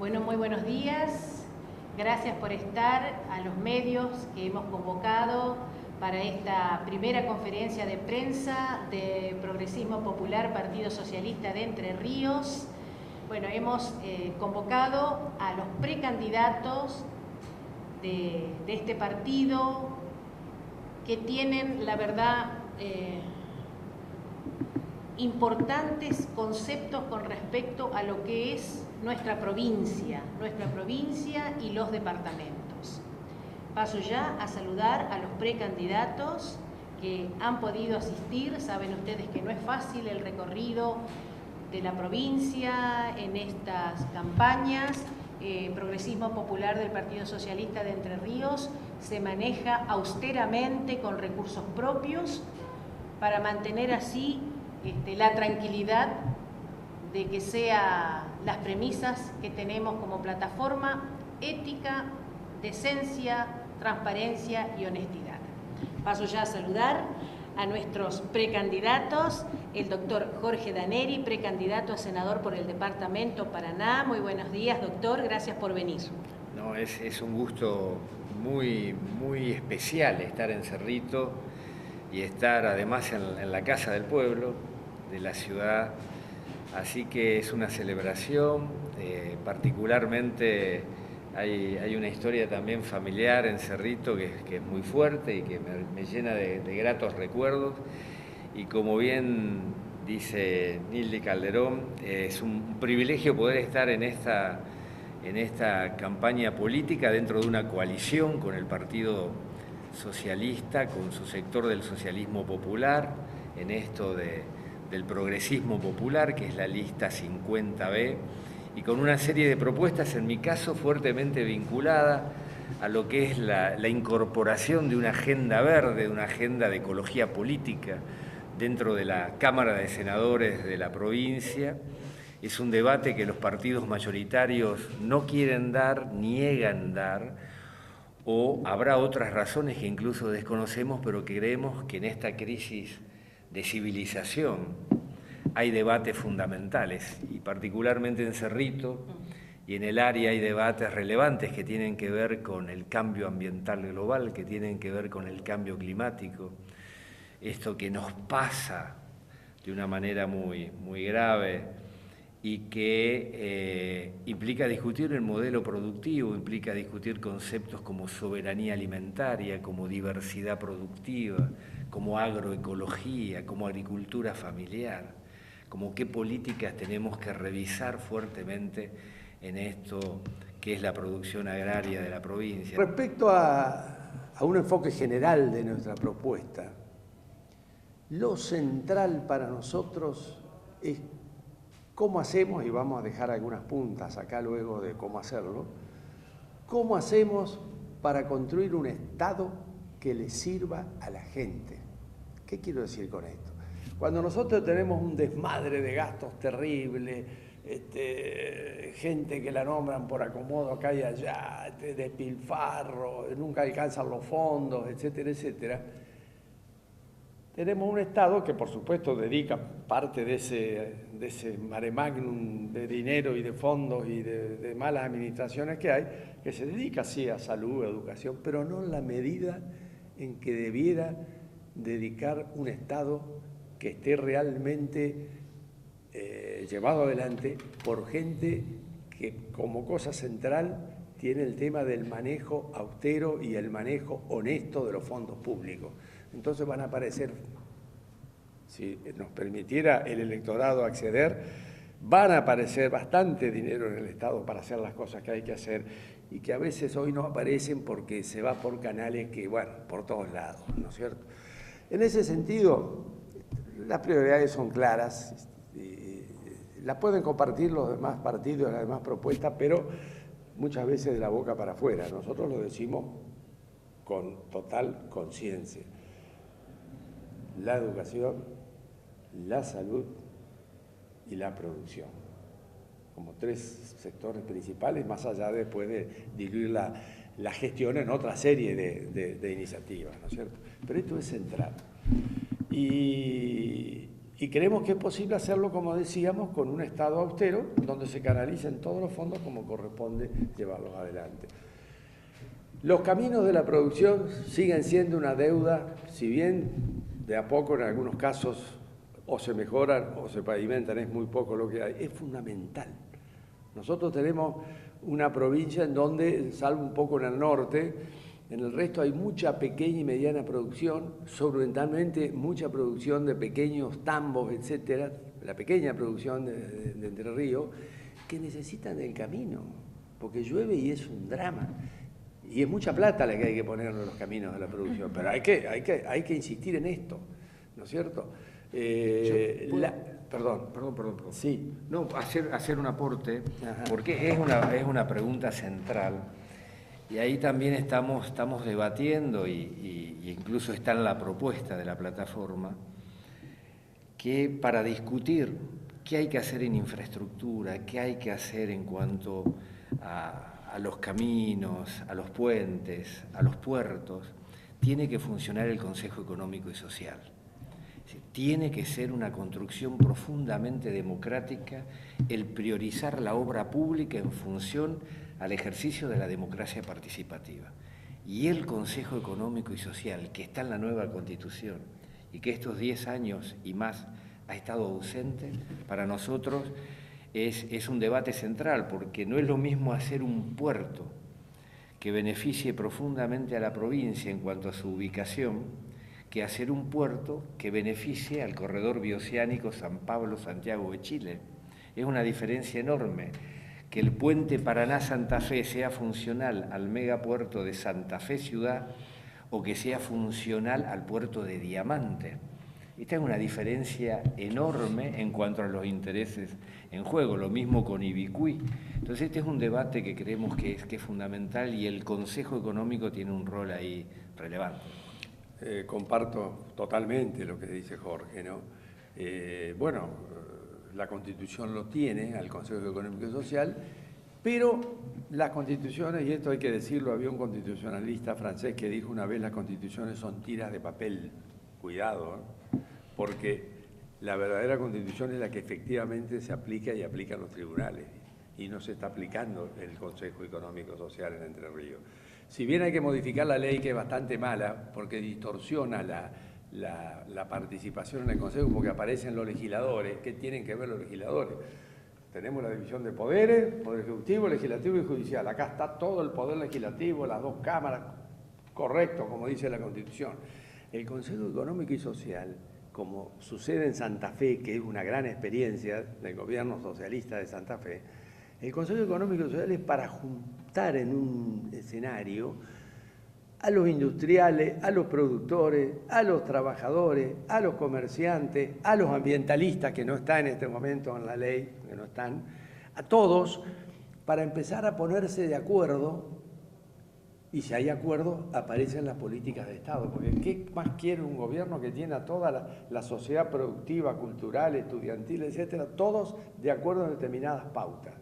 Bueno, muy buenos días. Gracias por estar a los medios que hemos convocado para esta primera conferencia de prensa de Progresismo Popular Partido Socialista de Entre Ríos. Bueno, hemos convocado a los precandidatos de este partido que tienen, la verdad, importantes conceptos con respecto a lo que es nuestra provincia y los departamentos. Paso ya a saludar a los precandidatos que han podido asistir. Saben ustedes que no es fácil el recorrido de la provincia en estas campañas. Progresismo Popular del Partido Socialista de Entre Ríos se maneja austeramente con recursos propios para mantener así la tranquilidad de que sean las premisas que tenemos como plataforma: ética, decencia, transparencia y honestidad. Paso ya a saludar a nuestros precandidatos, el doctor Jorge Daneri, precandidato a senador por el departamento Paraná. Muy buenos días, doctor, gracias por venir. No, es un gusto muy especial estar en Cerrito y estar además en la Casa del Pueblo de la ciudad, así que es una celebración. Particularmente hay una historia también familiar en Cerrito que es muy fuerte y que me llena de gratos recuerdos, y como bien dice Nilde Calderón, es un privilegio poder estar en esta campaña política dentro de una coalición con el Partido Socialista, con su sector del socialismo popular, en esto del progresismo popular, que es la lista 50B, y con una serie de propuestas, en mi caso, fuertemente vinculada a lo que es la incorporación de una agenda verde, de una agenda de ecología política dentro de la Cámara de Senadores de la provincia. Es un debate que los partidos mayoritarios no quieren dar, niegan dar, o habrá otras razones que incluso desconocemos, pero que creemos que en esta crisis de civilización hay debates fundamentales, y particularmente en Cerrito y en el área hay debates relevantes que tienen que ver con el cambio ambiental global, que tienen que ver con el cambio climático, esto que nos pasa de una manera muy grave y que implica discutir el modelo productivo, implica discutir conceptos como soberanía alimentaria, como diversidad productiva, como agroecología, como agricultura familiar, como qué políticas tenemos que revisar fuertemente en esto que es la producción agraria de la provincia. Respecto a un enfoque general de nuestra propuesta, lo central para nosotros es cómo hacemos, y vamos a dejar algunas puntas acá luego de cómo hacerlo, cómo hacemos para construir un Estado que le sirva a la gente. ¿Qué quiero decir con esto? Cuando nosotros tenemos un desmadre de gastos terrible, gente que la nombran por acomodo acá y allá, despilfarro, nunca alcanzan los fondos, etcétera, etcétera, tenemos un Estado que por supuesto dedica parte de ese mare magnum de dinero y de fondos y de malas administraciones que hay, que se dedica sí a salud, a educación, pero no en la medida en que debiera dedicar un Estado que esté realmente llevado adelante por gente que como cosa central tiene el tema del manejo austero y el manejo honesto de los fondos públicos. Entonces van a aparecer, si nos permitiera el electorado acceder, van a aparecer bastante dinero en el Estado para hacer las cosas que hay que hacer y que a veces hoy no aparecen porque se va por canales que, bueno, por todos lados, ¿no es cierto? En ese sentido, las prioridades son claras, las pueden compartir los demás partidos, las demás propuestas, pero muchas veces de la boca para afuera. Nosotros lo decimos con total conciencia. La educación, la salud y la producción, como tres sectores principales, más allá después de diluir la gestión en otra serie de iniciativas, ¿no es cierto? Pero esto es central. Y Y creemos que es posible hacerlo, como decíamos, con un Estado austero, donde se canalicen todos los fondos como corresponde llevarlos adelante. Los caminos de la producción siguen siendo una deuda, si bien de a poco en algunos casos o se mejoran o se pavimentan, es muy poco lo que hay, es fundamental. Nosotros tenemos una provincia en donde, salvo un poco en el norte, en el resto hay mucha pequeña y mediana producción, fundamentalmente mucha producción de pequeños tambos, etcétera, la pequeña producción de Entre Ríos, que necesitan del camino, porque llueve y es un drama. Y es mucha plata la que hay que poner en los caminos de la producción, pero hay que insistir en esto, ¿no es cierto? Perdón. Sí. No, hacer un aporte, porque es una pregunta central. Y ahí también estamos debatiendo, y incluso está en la propuesta de la plataforma, que para discutir qué hay que hacer en infraestructura, qué hay que hacer en cuanto a los caminos, a los puentes, a los puertos, tiene que funcionar el Consejo Económico y Social. Tiene que ser una construcción profundamente democrática el priorizar la obra pública en función al ejercicio de la democracia participativa. Y el Consejo Económico y Social, que está en la nueva Constitución y que estos 10 años y más ha estado ausente, para nosotros es un debate central, porque no es lo mismo hacer un puerto que beneficie profundamente a la provincia en cuanto a su ubicación, que hacer un puerto que beneficie al corredor bioceánico San Pablo-Santiago de Chile. Es una diferencia enorme que el puente Paraná-Santa Fe sea funcional al megapuerto de Santa Fe Ciudad o que sea funcional al puerto de Diamante. Esta es una diferencia enorme en cuanto a los intereses en juego, lo mismo con Ibicuí. Entonces este es un debate que creemos que es fundamental, y el Consejo Económico tiene un rol ahí relevante. Comparto totalmente lo que dice Jorge, ¿no? La Constitución lo tiene, al Consejo Económico y Social, pero las constituciones, y esto hay que decirlo, había un constitucionalista francés que dijo una vez: las constituciones son tiras de papel. Cuidado, ¿eh? Porque la verdadera Constitución es la que efectivamente se aplica y aplican los tribunales, y no se está aplicando el Consejo Económico y Social en Entre Ríos. Si bien hay que modificar la ley, que es bastante mala, porque distorsiona la participación en el Consejo, porque aparecen los legisladores. ¿Qué tienen que ver los legisladores? Tenemos la división de poderes, Poder Ejecutivo, Legislativo y Judicial. Acá está todo el Poder Legislativo, las dos cámaras, correcto, como dice la Constitución. El Consejo Económico y Social, como sucede en Santa Fe, que es una gran experiencia del gobierno socialista de Santa Fe, el Consejo Económico y Social es para juntar en un escenario a los industriales, a los productores, a los trabajadores, a los comerciantes, a los ambientalistas, que no están en este momento en la ley, que no están, a todos, para empezar a ponerse de acuerdo, y si hay acuerdo, aparecen las políticas de Estado, porque ¿qué más quiere un gobierno que tiene a toda la sociedad productiva, cultural, estudiantil, etcétera, todos de acuerdo en determinadas pautas?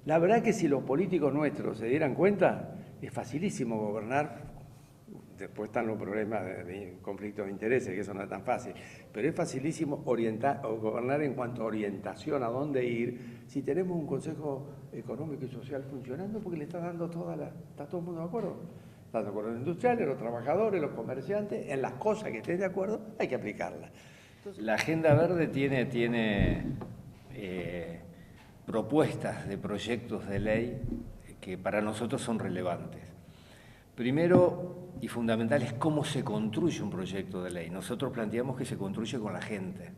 La verdad que si los políticos nuestros se dieran cuenta, es facilísimo gobernar. Después están los problemas de conflictos de intereses, que eso no es tan fácil, pero es facilísimo orientar o gobernar en cuanto a orientación, a dónde ir, si tenemos un Consejo Económico y Social funcionando, porque le está dando está todo el mundo de acuerdo. Están de acuerdo los industriales, los trabajadores, los comerciantes, en las cosas que estén de acuerdo, hay que aplicarlas. Entonces, la Agenda Verde tiene propuestas de proyectos de ley que para nosotros son relevantes. Primero y fundamental es cómo se construye un proyecto de ley. Nosotros planteamos que se construye con la gente.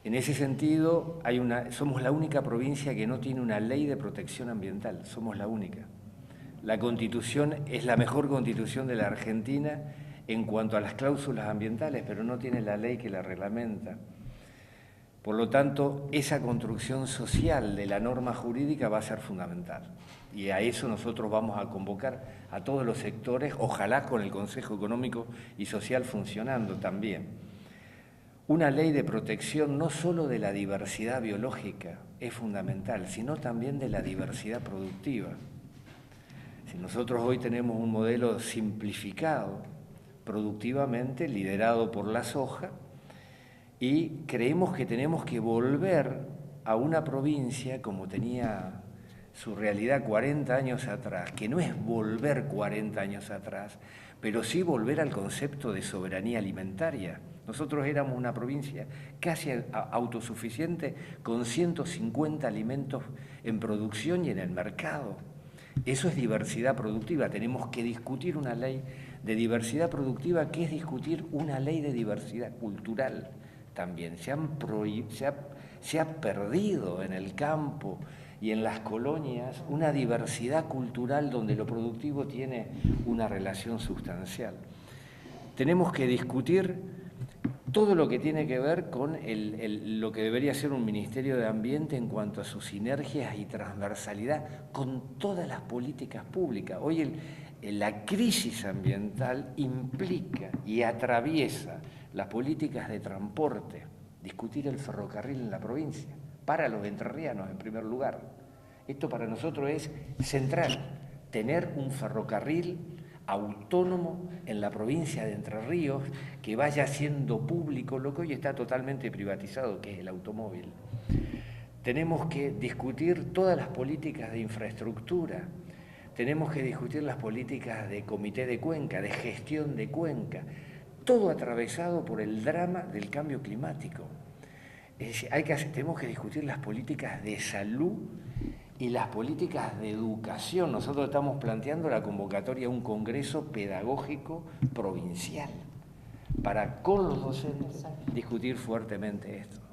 En ese sentido, somos la única provincia que no tiene una ley de protección ambiental, somos la única. La Constitución es la mejor Constitución de la Argentina en cuanto a las cláusulas ambientales, pero no tiene la ley que la reglamenta. Por lo tanto, esa construcción social de la norma jurídica va a ser fundamental. Y a eso nosotros vamos a convocar a todos los sectores, ojalá con el Consejo Económico y Social funcionando también. Una ley de protección no solo de la diversidad biológica es fundamental, sino también de la diversidad productiva. Si nosotros hoy tenemos un modelo simplificado productivamente, liderado por la soja, y creemos que tenemos que volver a una provincia como tenía su realidad 40 años atrás, que no es volver 40 años atrás, pero sí volver al concepto de soberanía alimentaria. Nosotros éramos una provincia casi autosuficiente con 150 alimentos en producción y en el mercado. Eso es diversidad productiva. Tenemos que discutir una ley de diversidad productiva, que es discutir una ley de diversidad cultural también. Se ha perdido en el campo y en las colonias una diversidad cultural donde lo productivo tiene una relación sustancial. Tenemos que discutir todo lo que tiene que ver con lo que debería ser un Ministerio de Ambiente en cuanto a sus sinergias y transversalidad con todas las políticas públicas. Hoy la crisis ambiental implica y atraviesa las políticas de transporte, discutir el ferrocarril en la provincia, para los entrerrianos en primer lugar. Esto para nosotros es central, tener un ferrocarril autónomo en la provincia de Entre Ríos que vaya siendo público lo que hoy está totalmente privatizado, que es el automóvil. Tenemos que discutir todas las políticas de infraestructura, tenemos que discutir las políticas de comité de cuenca, de gestión de cuenca, todo atravesado por el drama del cambio climático. Es decir, tenemos que discutir las políticas de salud y las políticas de educación. Nosotros estamos planteando la convocatoria a un congreso pedagógico provincial para, con los docentes, discutir fuertemente esto.